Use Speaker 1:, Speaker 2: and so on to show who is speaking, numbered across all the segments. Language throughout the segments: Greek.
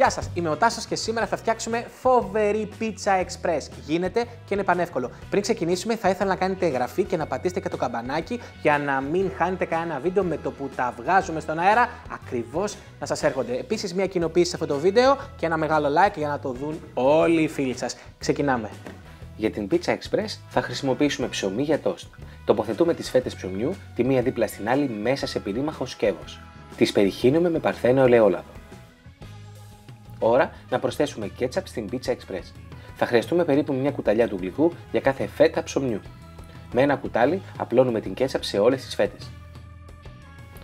Speaker 1: Γεια σας, είμαι ο Τάσος και σήμερα θα φτιάξουμε φοβερή πίτσα εξπρές. Γίνεται και είναι πανεύκολο. Πριν ξεκινήσουμε, θα ήθελα να κάνετε εγγραφή και να πατήσετε και το καμπανάκι για να μην χάνετε κανένα βίντεο με το που τα βγάζουμε στον αέρα, ακριβώς να σας έρχονται. Επίσης, μια κοινοποίηση σε αυτό το βίντεο και ένα μεγάλο like για να το δουν όλοι οι φίλοι σας. Ξεκινάμε.
Speaker 2: Για την πίτσα express θα χρησιμοποιήσουμε ψωμί για τόστ. Τοποθετούμε τις φέτες ψωμιού τη μία δίπλα στην άλλη μέσα σε πυρήμαχο σκεύος. Τις περιχύνουμε με παρθένο ελαιόλαδο. Ώρα να προσθέσουμε κέτσαπ στην πίτσα express. Θα χρειαστούμε περίπου μια κουταλιά του γλυκού για κάθε φέτα ψωμιού. Με ένα κουτάλι απλώνουμε την κέτσαπ σε όλες τις φέτες.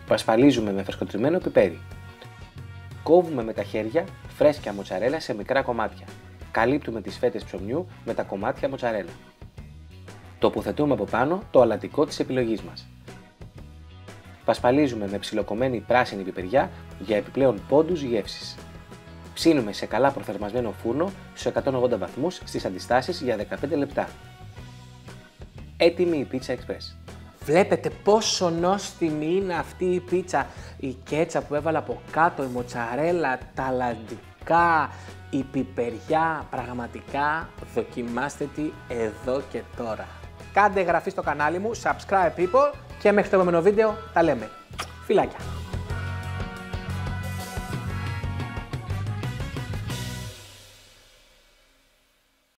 Speaker 2: Πασπαλίζουμε με φρεσκοτριμμένο πιπέρι. Κόβουμε με τα χέρια φρέσκια μοτσαρέλα σε μικρά κομμάτια. Καλύπτουμε τις φέτες ψωμιού με τα κομμάτια μοτσαρέλα. Τοποθετούμε από πάνω το αλατικό της επιλογής μας. Πασπαλίζουμε με ψιλοκομμένη πράσινη πιπεριά για επιπλέον πόντους γεύσης. Ψήνουμε σε καλά προθερμασμένο φούρνο στους 180 βαθμούς στις αντιστάσεις για 15 λεπτά. Έτοιμη η πίτσα express.
Speaker 1: Βλέπετε πόσο νόστιμη είναι αυτή η πίτσα. Η κέτσα που έβαλα από κάτω, η μοτσαρέλα, τα αλατικά, η πιπεριά. Πραγματικά δοκιμάστε τη εδώ και τώρα. Κάντε εγγραφή στο κανάλι μου, subscribe people και μέχρι το επόμενο βίντεο τα λέμε. Φιλάκια!